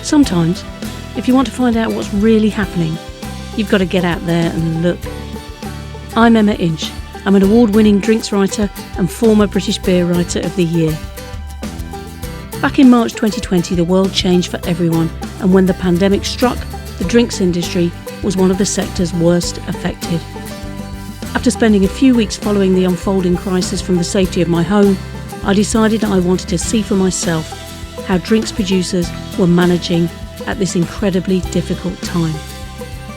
Sometimes, if you want to find out what's really happening, you've got to get out there and look. I'm Emma Inch. I'm an award-winning drinks writer and former British Beer Writer of the Year. Back in March 2020, the world changed for everyone, and when the pandemic struck, the drinks industry was one of the sectors worst affected. After spending a few weeks following the unfolding crisis from the safety of my home, I decided I wanted to see for myself how drinks producers were managing at this incredibly difficult time.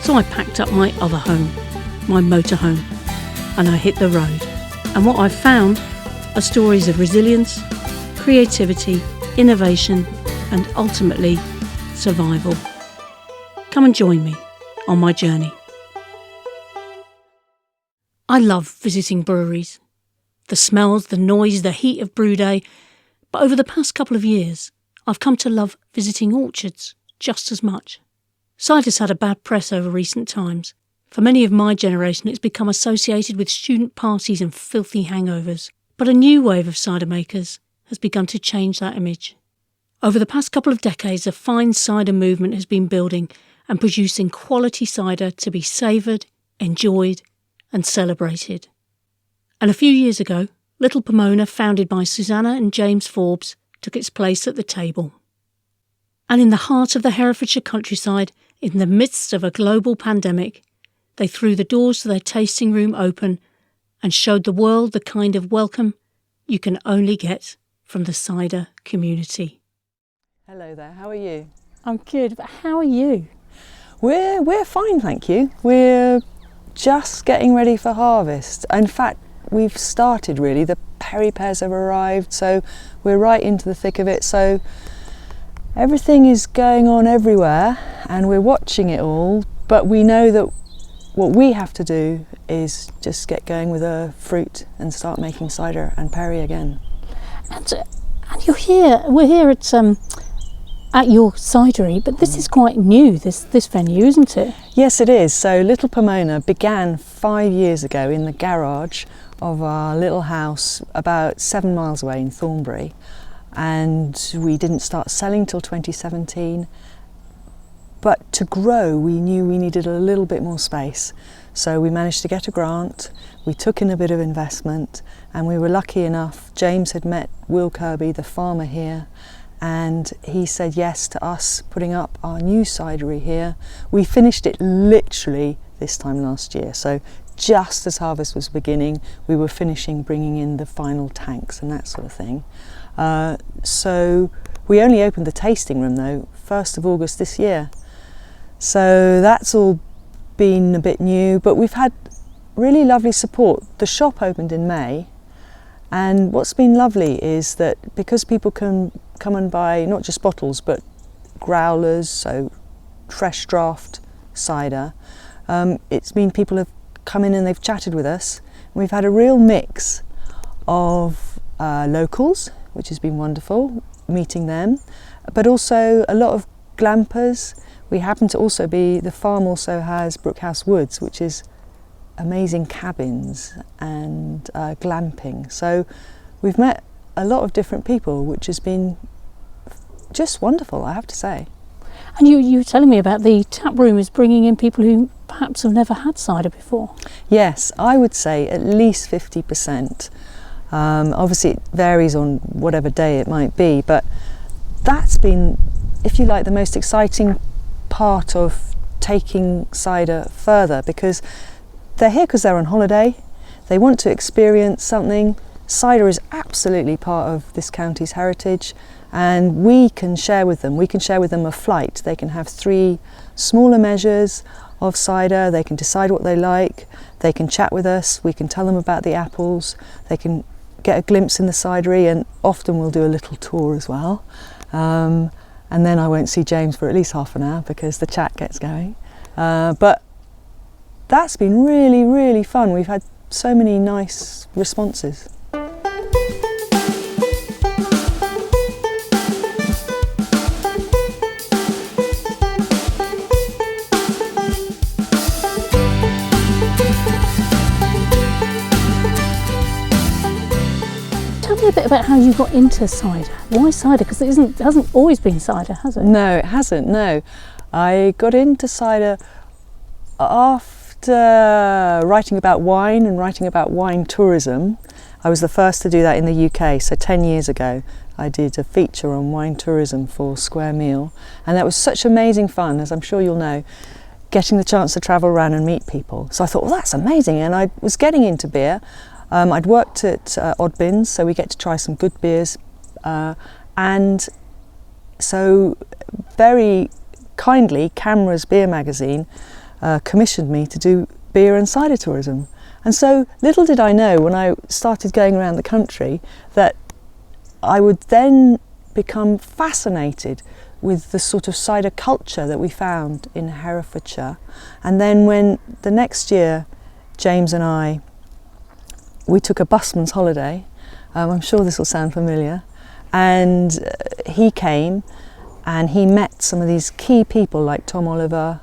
So I packed up my other home, my motorhome, and I hit the road. And what I found are stories of resilience, creativity, innovation, and ultimately, survival. Come and join me on my journey. I love visiting breweries. The smells, the noise, the heat of brew day. But over the past couple of years, I've come to love visiting orchards just as much. Cider's had a bad press over recent times. For many of my generation, it's become associated with student parties and filthy hangovers. But a new wave of cider makers has begun to change that image. Over the past couple of decades, a fine cider movement has been building and producing quality cider to be savoured, enjoyed and celebrated. And a few years ago, Little Pomona, founded by Susanna and James Forbes, took its place at the table. And in the heart of the Herefordshire countryside, in the midst of a global pandemic, they threw the doors to their tasting room open and showed the world the kind of welcome you can only get from the cider community. Hello there, how are you? I'm good, but how are you? We're fine, thank you. We're just getting ready for harvest. In fact, we've started really. The Perry pears have arrived, so we're right into the thick of it. So everything is going on everywhere and we're watching it all, but we know that what we have to do is just get going with the fruit and start making cider and Perry again. And you're here, we're here at your cidery, but this is quite new, this venue, isn't it? Yes, it is. So Little Pomona began 5 years ago in the garage of our little house about 7 miles away in Thornbury, and we didn't start selling till 2017. But to grow, we knew we needed a little bit more space. So we managed to get a grant, we took in a bit of investment, and we were lucky enough. James had met Will Kirby, the farmer here, and he said yes to us putting up our new cidery here. We finished it literally this time last year. So just as harvest was beginning, we were finishing bringing in the final tanks and that sort of thing. So we only opened the tasting room though, 1st of August this year. So that's all been a bit new, but we've had really lovely support. The shop opened in May, and what's been lovely is that because people can come and buy not just bottles but growlers, so fresh draft cider, it's been people have come in and they've chatted with us. We've had a real mix of locals, which has been wonderful, meeting them, but also a lot of glampers. We happen to also be, the farm also has Brookhouse Woods, which is amazing cabins and glamping. So we've met a lot of different people, which has been just wonderful, I have to say. And you were telling me about the tap room is bringing in people who perhaps have never had cider before. Yes, I would say at least 50%. Obviously it varies on whatever day it might be, but that's been, if you like, the most exciting part of taking cider further, because they're here because they're on holiday, they want to experience something. Cider is absolutely part of this county's heritage, and we can share with them. We can share with them a flight. They can have 3 smaller measures of cider, they can decide what they like, they can chat with us, we can tell them about the apples, they can get a glimpse in the cidery, and often we'll do a little tour as well. And then I won't see James for at least half an hour because the chat gets going. But that's been really, really fun. We've had so many nice responses. Tell me a bit about how you got into cider. Why cider? Because it hasn't always been cider, has it? No, it hasn't, no. I got into cider after writing about wine and writing about wine tourism. I was the first to do that in the UK, so 10 years ago. I did a feature on wine tourism for Square Meal, and that was such amazing fun, as I'm sure you'll know, getting the chance to travel around and meet people. So I thought, well, that's amazing, and I was getting into beer. I'd worked at Odd Bins, so we get to try some good beers, and so very kindly, Camera's Beer magazine commissioned me to do beer and cider tourism. And so little did I know when I started going around the country that I would then become fascinated with the sort of cider culture that we found in Herefordshire. And then when the next year, James and I, we took a busman's holiday, I'm sure this will sound familiar, and he came and he met some of these key people like Tom Oliver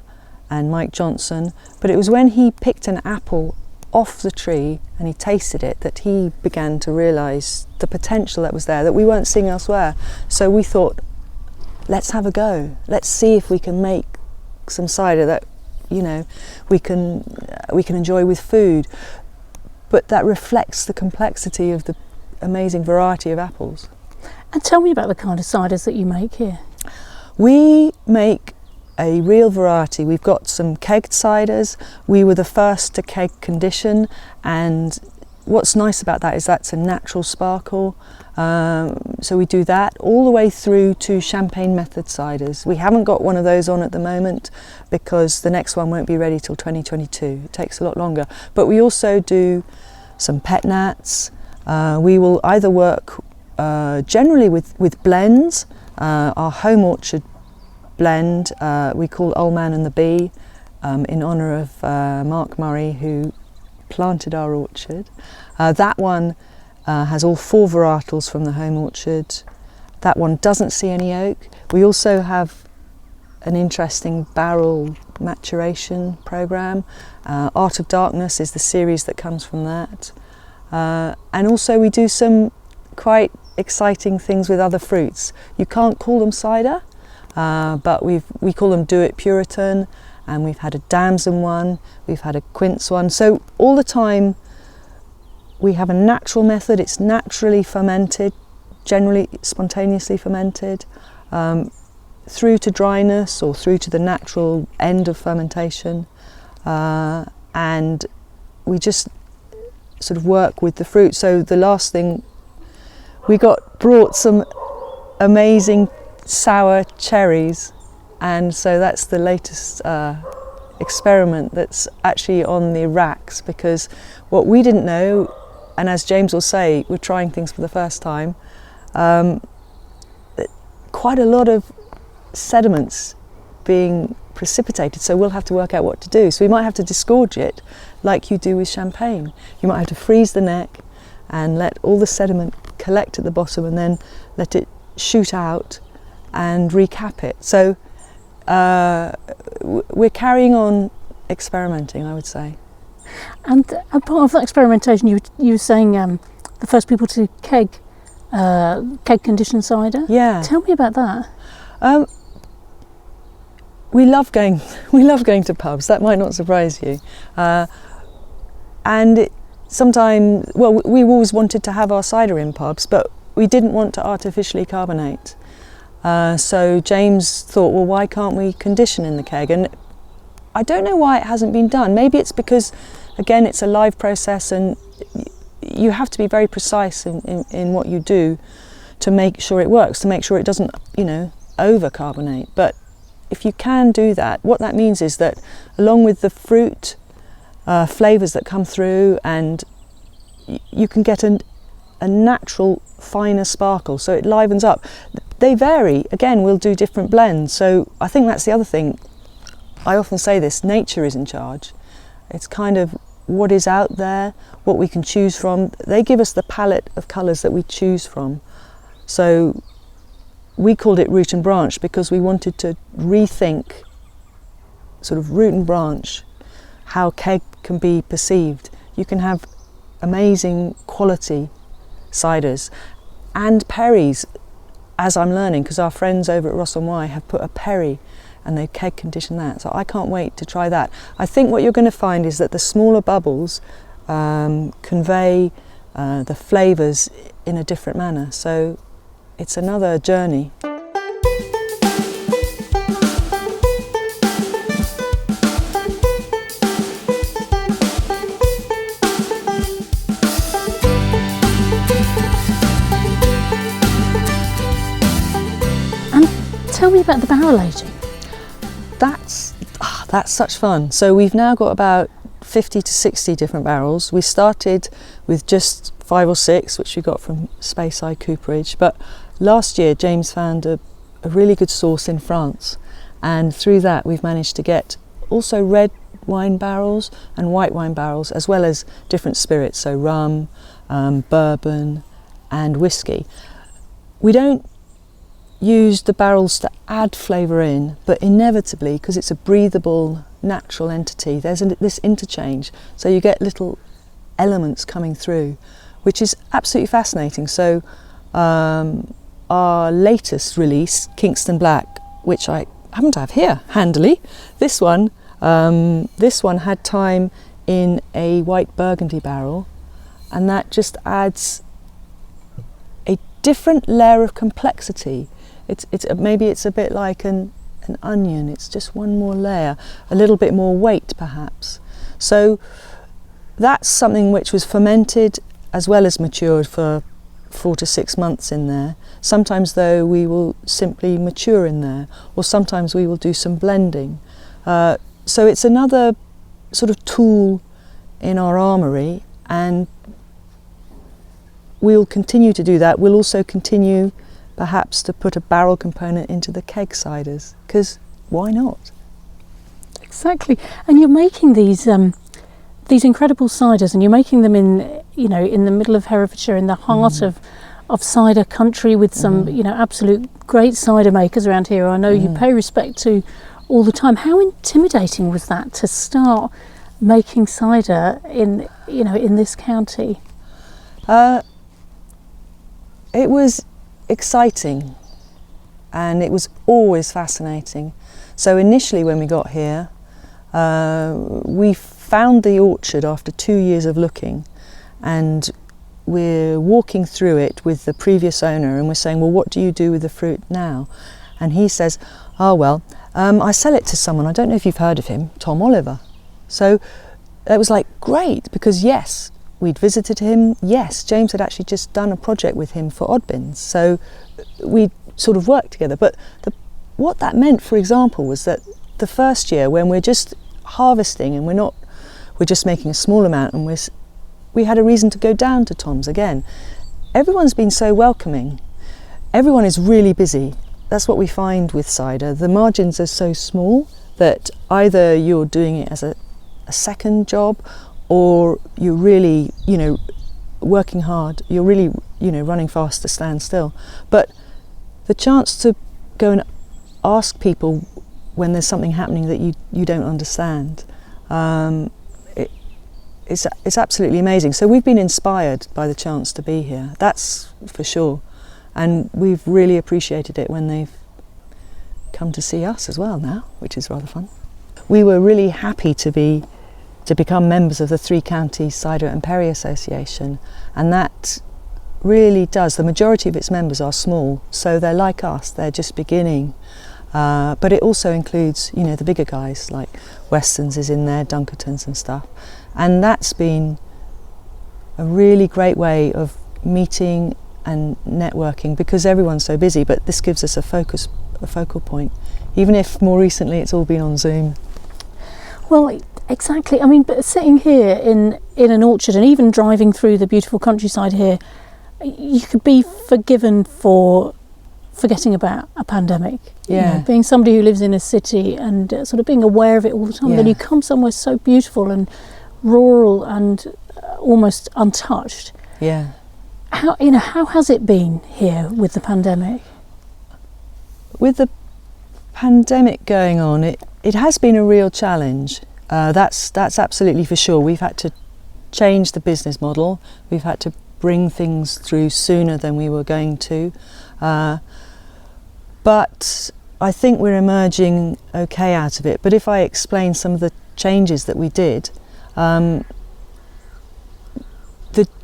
and Mike Johnson, but it was when he picked an apple off the tree and he tasted it that he began to realise the potential that was there that we weren't seeing elsewhere. So we thought, let's have a go. Let's see if we can make some cider that, you know, we can enjoy with food, but that reflects the complexity of the amazing variety of apples. And tell me about the kind of ciders that you make here. We make a real variety. We've got some kegged ciders. We were the first to keg condition, and what's nice about that is that's a natural sparkle. So we do that all the way through to champagne method ciders. We haven't got one of those on at the moment because the next one won't be ready till 2022. It takes a lot longer. But we also do some pet nats. We will either work generally with blends. Our home orchard blend we call Old Man and the Bee, in honour of Mark Murray, who planted our orchard. That one has all 4 varietals from the home orchard. That one doesn't see any oak. We also have an interesting barrel maturation programme. Art of Darkness is the series that comes from that. And also we do some quite exciting things with other fruits. You can't call them cider, but we call them Do It Puritan, and we've had a damson one, we've had a quince one. So all the time we have a natural method. It's naturally fermented, generally spontaneously fermented, through to dryness or through to the natural end of fermentation, and we just sort of work with the fruit. So the last thing, we brought some amazing sour cherries, and so that's the latest experiment that's actually on the racks, because what we didn't know, and as James will say, we're trying things for the first time, quite a lot of sediments being precipitated, so we'll have to work out what to do. So we might have to disgorge it like you do with champagne. You might have to freeze the neck and let all the sediment collect at the bottom and then let it shoot out and recap it. So we're carrying on experimenting, I would say. And part of that experimentation, you were saying the first people to keg conditioned cider. Yeah. Tell me about that. We love going to pubs. That might not surprise you. And sometimes, well, we always wanted to have our cider in pubs, but we didn't want to artificially carbonate. So James thought, well, why can't we condition in the keg? And I don't know why it hasn't been done. Maybe it's because, again, it's a live process and you have to be very precise in what you do to make sure it works, to make sure it doesn't, over carbonate. But if you can do that, what that means is that along with the fruit flavours that come through, and you can get a natural finer sparkle, so it livens up. They vary. Again, we'll do different blends. So I think that's the other thing. I often say this, nature is in charge. It's kind of what is out there, what we can choose from. They give us the palette of colours that we choose from. So we called it root and branch because we wanted to rethink, sort of root and branch, how keg can be perceived. You can have amazing quality ciders and perries, as I'm learning, because our friends over at Ross and Y have put a perry and they keg condition that. So I can't wait to try that. I think what you're going to find is that the smaller bubbles convey the flavours in a different manner. So it's another journey. Tell me about the barrel aging. That's such fun. So we've now got about 50 to 60 different barrels. We started with just 5 or 6, which we got from Speyside Cooperage, but last year James found a really good source in France, and through that we've managed to get also red wine barrels and white wine barrels, as well as different spirits, so rum, bourbon and whiskey. We don't use the barrels to add flavour in, but inevitably, because it's a breathable, natural entity, there's this interchange, so you get little elements coming through, which is absolutely fascinating. So our latest release, Kingston Black, which I happen to have here handily, this one had time in a white Burgundy barrel, and that just adds a different layer of complexity. Maybe it's a bit like an onion. It's just one more layer, a little bit more weight perhaps. So that's something which was fermented as well as matured for 4 to 6 months in there. Sometimes though we will simply mature in there, or sometimes we will do some blending. So it's another sort of tool in our armoury, and we'll continue to do that. We'll also continue perhaps to put a barrel component into the keg ciders, because why not? Exactly. And you're making these incredible ciders, and you're making them in the middle of Herefordshire, in the heart of cider country, with some absolute great cider makers around here. I know you pay respect to all the time. How intimidating was that to start making cider in this county? It was exciting, and it was always fascinating. So initially when we got here, we found the orchard after 2 years of looking, and we're walking through it with the previous owner, and we're saying, well, what do you do with the fruit now? And he says, I sell it to someone, I don't know if you've heard of him, Tom Oliver. So it was like great, because yes, we'd visited him. Yes, James had actually just done a project with him for Oddbins, so we sort of worked together. But what that meant, for example, was that the first year, when we're just harvesting and we're just making a small amount, and we had a reason to go down to Tom's again. Everyone's been so welcoming. Everyone is really busy. That's what we find with cider. The margins are so small that either you're doing it as a second job, or you're really, working hard, you're really, running fast to stand still. But the chance to go and ask people when there's something happening that you don't understand, it's absolutely amazing. So we've been inspired by the chance to be here, that's for sure. And we've really appreciated it when they've come to see us as well now, which is rather fun. We were really happy to become members of the Three Counties Cider and Perry Association, and that really does. The majority of its members are small, so they're like us, they're just beginning. But it also includes, the bigger guys like Weston's is in there, Dunkerton's and stuff. And that's been a really great way of meeting and networking, because everyone's so busy, but this gives us a focal point, even if more recently it's all been on Zoom. Well, exactly. I mean, but sitting here in an orchard, and even driving through the beautiful countryside here, you could be forgiven for forgetting about a pandemic. Yeah. Being somebody who lives in a city and sort of being aware of it all the time. Yeah. Then you come somewhere so beautiful and rural and almost untouched. Yeah. How has it been here with the pandemic? With the pandemic going on, it has been a real challenge. That's absolutely for sure. We've had to change the business model. We've had to bring things through sooner than we were going to. But I think we're emerging okay out of it. But if I explain some of the changes that we did, the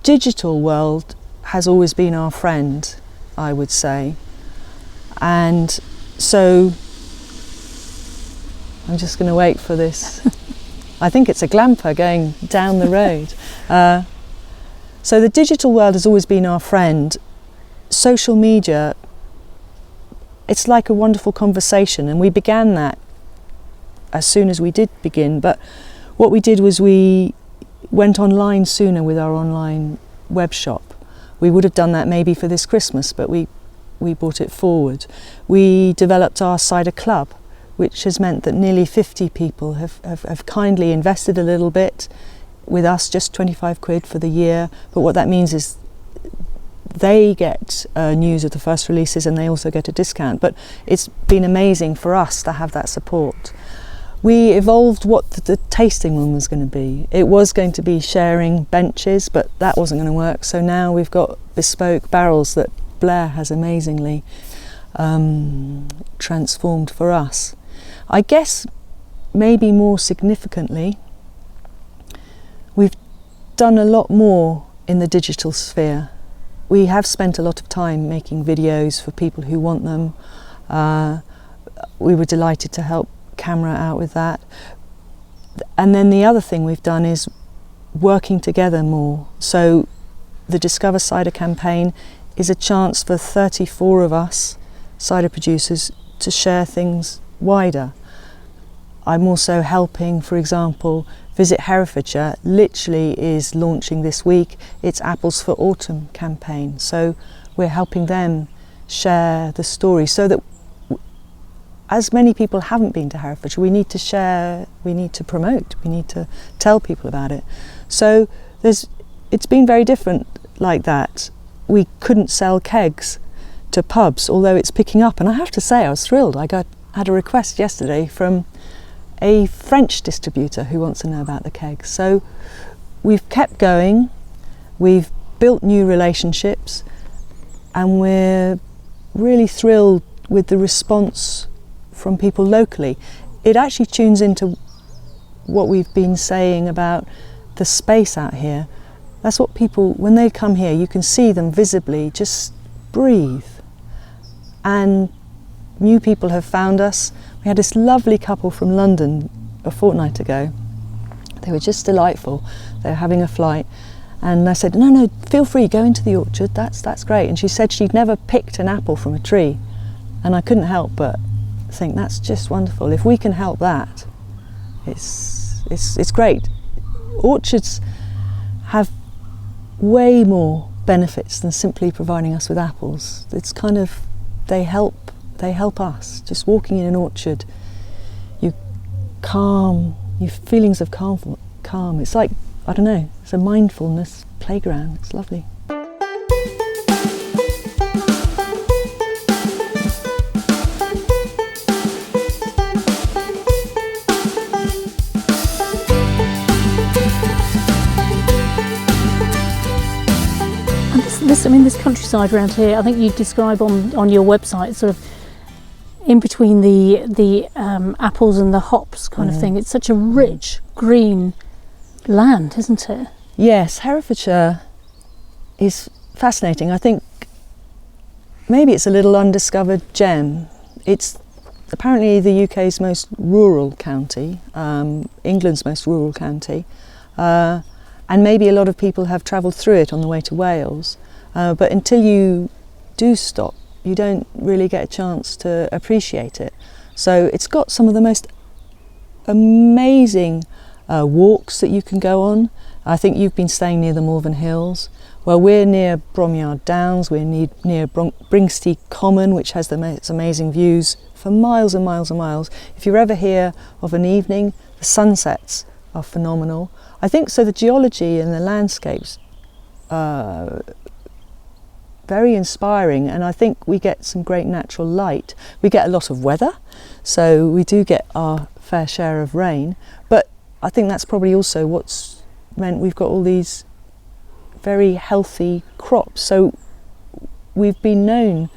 digital world has always been our friend, I would say. And so I'm just going to wait for this. I think it's a glamper going down the road. So the digital world has always been our friend. Social media, it's like a wonderful conversation, and we began that as soon as we did begin. But what we did was we went online sooner with our online web shop. We would have done that maybe for this Christmas, but we brought it forward. We developed our cider club, which has meant that nearly 50 people have kindly invested a little bit with us, just 25 quid for the year. But what that means is they get news of the first releases, and they also get a discount. But it's been amazing for us to have that support. We evolved what the tasting room was going to be. It was going to be sharing benches, but that wasn't going to work. So now we've got bespoke barrels that Blair has amazingly transformed for us. I guess maybe more significantly, we've done a lot more in the digital sphere. We have spent a lot of time making videos for people who want them. We were delighted to help Camera out with that. And then the other thing we've done is working together more. So the Discover Cider campaign is a chance for 34 of us cider producers to share things wider. I'm also helping, for example, Visit Herefordshire literally is launching this week its Apples for Autumn campaign. So we're helping them share the story so that as many people haven't been to Herefordshire, we need to share, we need to promote, we need to tell people about it. So it's been very different like that. We couldn't sell kegs to pubs, although it's picking up. And I have to say, I was thrilled. I had a request yesterday from a French distributor who wants to know about the kegs. So we've kept going, we've built new relationships, and we're really thrilled with the response from people locally. It actually tunes into what we've been saying about the space out here. That's what people, when they come here, you can see them visibly just breathe. And new people have found us. We had this lovely couple from London a fortnight ago. They were just delightful. They were having a flight, and I said, no, feel free, go into the orchard, that's great. And she said she'd never picked an apple from a tree, and I couldn't help but think that's just wonderful. If we can help that, it's great. Orchards have way more benefits than simply providing us with apples. It's kind of, they help us. Just walking in an orchard, you calm, your feelings of calm. It's like, I don't know, it's a mindfulness playground. It's lovely. This countryside around here, I think you describe on your website sort of in between the apples and the hops kind of thing. It's such a rich green land, isn't it? Yes, Herefordshire is fascinating. I think maybe it's a little undiscovered gem. It's apparently the UK's most rural county, England's most rural county, and maybe a lot of people have travelled through it on the way to Wales. But until you do stop, you don't really get a chance to appreciate it. So it's got some of the most amazing walks that you can go on. I think you've been staying near the Malvern Hills. Well, we're near Bromyard Downs, we're near Bringsty Common, which has the most amazing views for miles and miles and miles. If you're ever here of an evening, the sunsets are phenomenal. I think so the geology and the landscapes very inspiring, and I think we get some great natural light. We get a lot of weather, so we do get our fair share of rain, but I think that's probably also what's meant we've got all these very healthy crops. So we've been known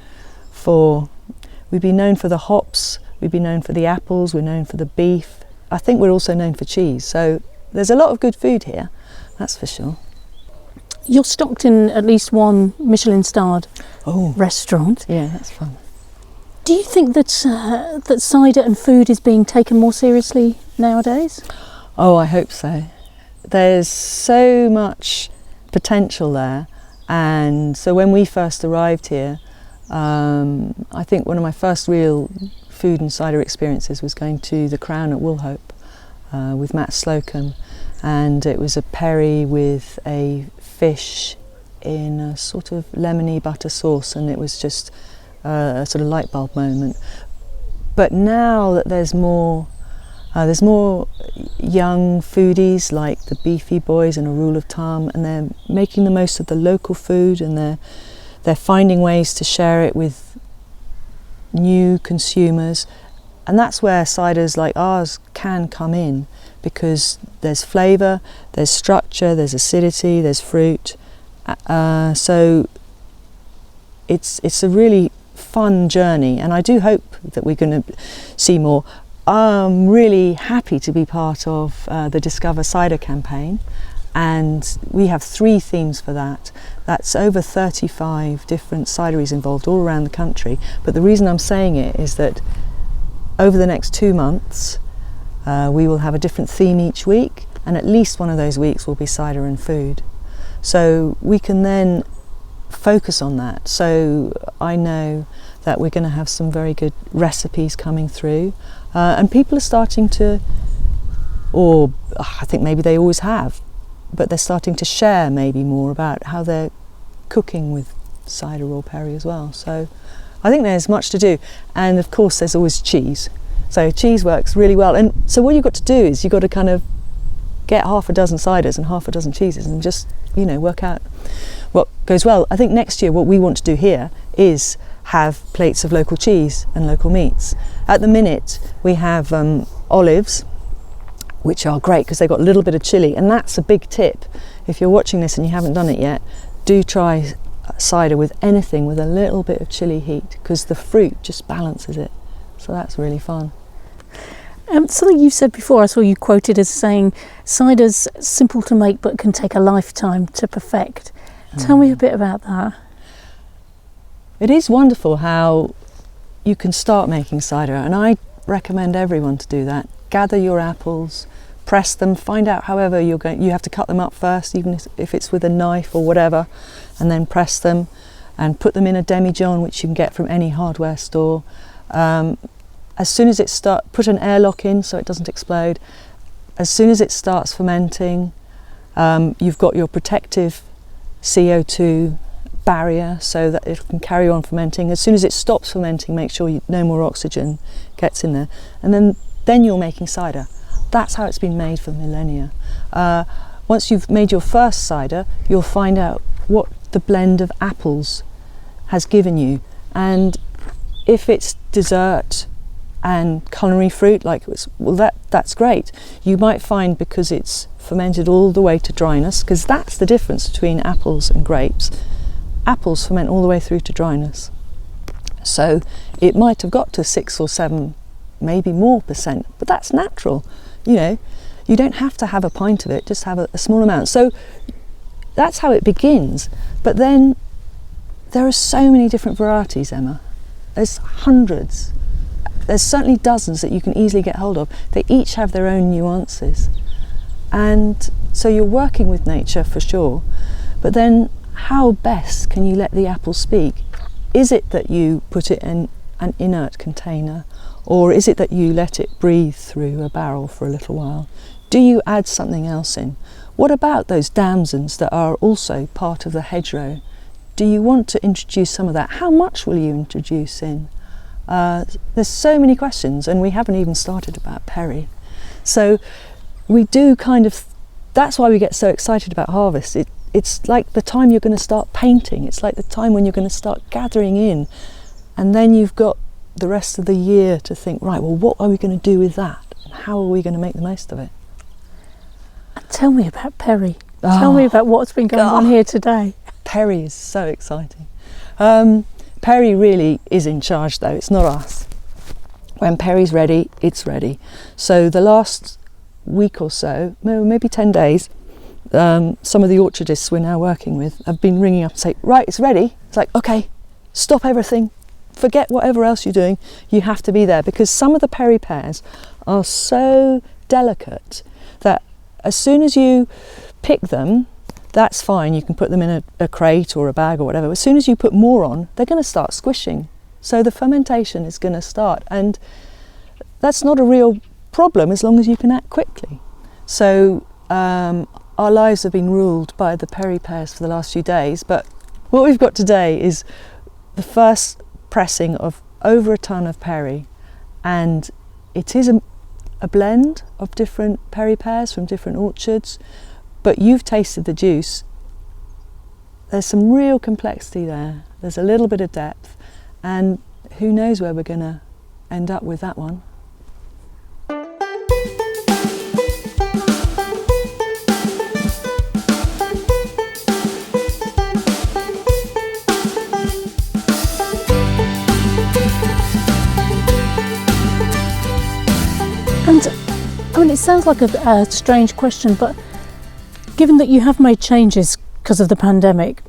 for the hops, we've been known for the apples, we're known for the beef. I think we're also known for cheese. So there's a lot of good food here, that's for sure. You're stocked in at least one Michelin-starred restaurant. Yeah, that's fun. Do you think that cider and food is being taken more seriously nowadays? Oh, I hope so. There's so much potential there, and so when we first arrived here, I think one of my first real food and cider experiences was going to the Crown at Woolhope with Matt Slocum, and it was a perry with a fish in a sort of lemony butter sauce, and it was just a sort of light bulb moment. But now that there's more young foodies like the Beefy Boys and A Rule of Thumb, and they're making the most of the local food, and they're finding ways to share it with new consumers, and that's where ciders like ours can come in, because there's flavour, there's structure, there's acidity, there's fruit, so it's a really fun journey, and I do hope that we're going to see more. I'm really happy to be part of the Discover Cider campaign, and we have 3 themes for that. That's over 35 different cideries involved all around the country, but the reason I'm saying it is that over the next 2 months we will have a different theme each week, and at least one of those weeks will be cider and food. So we can then focus on that. So I know that we're going to have some very good recipes coming through, and people are starting to, or I think maybe they always have, but they're starting to share maybe more about how they're cooking with cider or perry as well. So I think there's much to do, and of course there's always cheese. So cheese works really well, and so what you've got to do is you've got to kind of get half a dozen ciders and half a dozen cheeses and just, work out what goes well. I think next year what we want to do here is have plates of local cheese and local meats. At the minute we have olives, which are great because they've got a little bit of chilli, and that's a big tip. If you're watching this and you haven't done it yet, do try cider with anything with a little bit of chilli heat, because the fruit just balances it. So that's really fun. Something you said before, I saw you quoted as saying, cider's simple to make but can take a lifetime to perfect. Tell me a bit about that. It is wonderful how you can start making cider, and I recommend everyone to do that. Gather your apples, press them, find out however you have to cut them up first, even if it's with a knife or whatever, and then press them and put them in a demijohn, which you can get from any hardware store. As soon as it starts, put an airlock in so it doesn't explode. As soon as it starts fermenting, you've got your protective CO2 barrier so that it can carry on fermenting. As soon as it stops fermenting, make sure no more oxygen gets in there, and then you're making cider. That's how it's been made for millennia. Once you've made your first cider, you'll find out what the blend of apples has given you, and if it's dessert and culinary fruit, that's great. You might find, because it's fermented all the way to dryness, because that's the difference between apples and grapes. Apples ferment all the way through to dryness. So it might have got to 6 or 7, maybe more %, but that's natural. You don't have to have a pint of it, just have a small amount. So that's how it begins. But then there are so many different varieties, Emma. There's hundreds. There's certainly dozens that you can easily get hold of. They each have their own nuances. And so you're working with nature for sure, but then how best can you let the apple speak? Is it that you put it in an inert container, or is it that you let it breathe through a barrel for a little while? Do you add something else in? What about those damsons that are also part of the hedgerow? Do you want to introduce some of that? How much will you introduce in? There's so many questions, and we haven't even started about perry. So we do that's why we get so excited about harvest. It's like the time you're going to start painting. It's like the time when you're going to start gathering in, and then you've got the rest of the year to think, right, well, what are we going to do with that? And how are we going to make the most of it? Tell me about perry. Tell me about what's been going on here today. Perry is so exciting. Perry really is in charge though, it's not us. When Perry's ready, it's ready. So the last week or so, maybe 10 days, some of the orchardists we're now working with have been ringing up and saying, right, it's ready. It's like, okay, stop everything, forget whatever else you're doing, you have to be there, because some of the Perry pears are so delicate that as soon as you pick them, that's fine, you can put them in a crate or a bag or whatever. As soon as you put more on, they're going to start squishing. So the fermentation is going to start, and that's not a real problem as long as you can act quickly. So our lives have been ruled by the Perry pears for the last few days, but what we've got today is the first pressing of over a ton of Perry, and it is a blend of different Perry pears from different orchards, but you've tasted the juice. There's some real complexity there, there's a little bit of depth, and who knows where we're going to end up with that one. And I mean, it sounds like a strange question, but given that you have made changes because of the pandemic,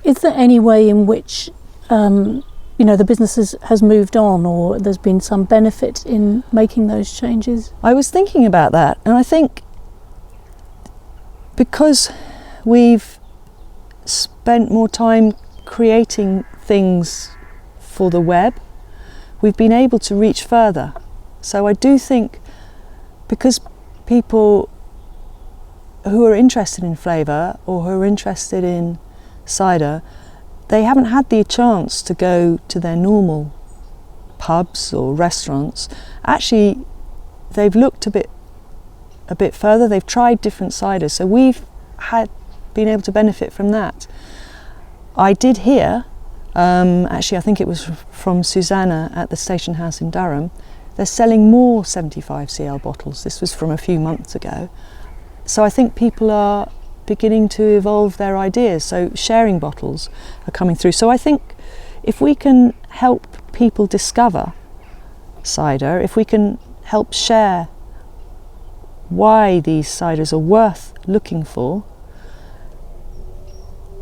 is there any way in which the business has moved on, or there's been some benefit in making those changes? I was thinking about that, and I think because we've spent more time creating things for the web, we've been able to reach further. So I do think, because people who are interested in flavour or who are interested in cider, they haven't had the chance to go to their normal pubs or restaurants. Actually, they've looked a bit further, they've tried different ciders, so we've been able to benefit from that. I did hear, actually I think it was from Susanna at the Station House in Durham, they're selling more 75cl bottles. This was from a few months ago. So I think people are beginning to evolve their ideas. So sharing bottles are coming through. So I think if we can help people discover cider, if we can help share why these ciders are worth looking for,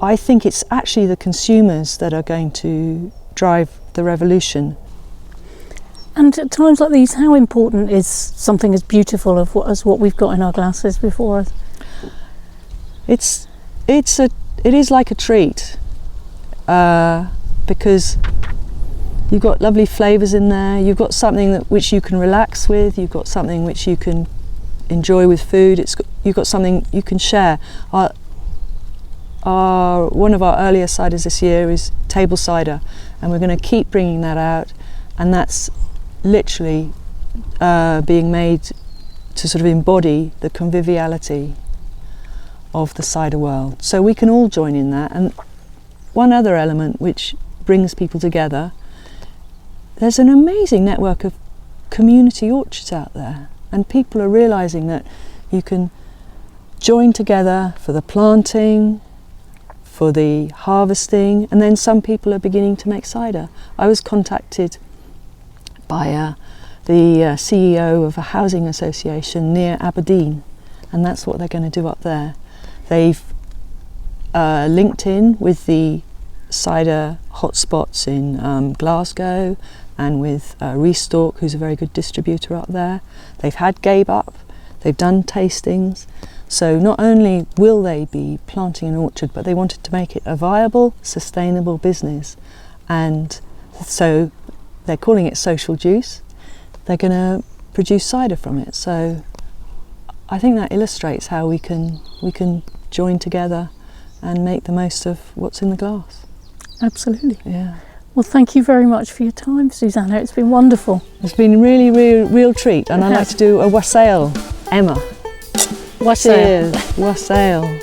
I think it's actually the consumers that are going to drive the revolution. And at times like these, how important is something as beautiful as what we've got in our glasses before us? It is like a treat, because you've got lovely flavours in there, you've got something which you can relax with, you've got something which you can enjoy with food, you've got something you can share. One of our earlier ciders this year is table cider, and we're going to keep bringing that out, and that's literally being made to sort of embody the conviviality of the cider world. So we can all join in that. And one other element which brings people together, there's an amazing network of community orchards out there, and people are realising that you can join together for the planting, for the harvesting, and then some people are beginning to make cider. I was contacted by the CEO of a housing association near Aberdeen, and that's what they're going to do up there. They've linked in with the cider hotspots in Glasgow and with Restalk, who's a very good distributor up there. They've had Gabe up, they've done tastings, so not only will they be planting an orchard, but they wanted to make it a viable, sustainable business, and so they're calling it social juice. They're going to produce cider from it. So I think that illustrates how we can join together and make the most of what's in the glass. Absolutely. Yeah. Well, thank you very much for your time, Susanna. It's been wonderful. It's been a really, real treat, and I'd like to do a wassail, Emma. Wassail. Cheers. Wassail.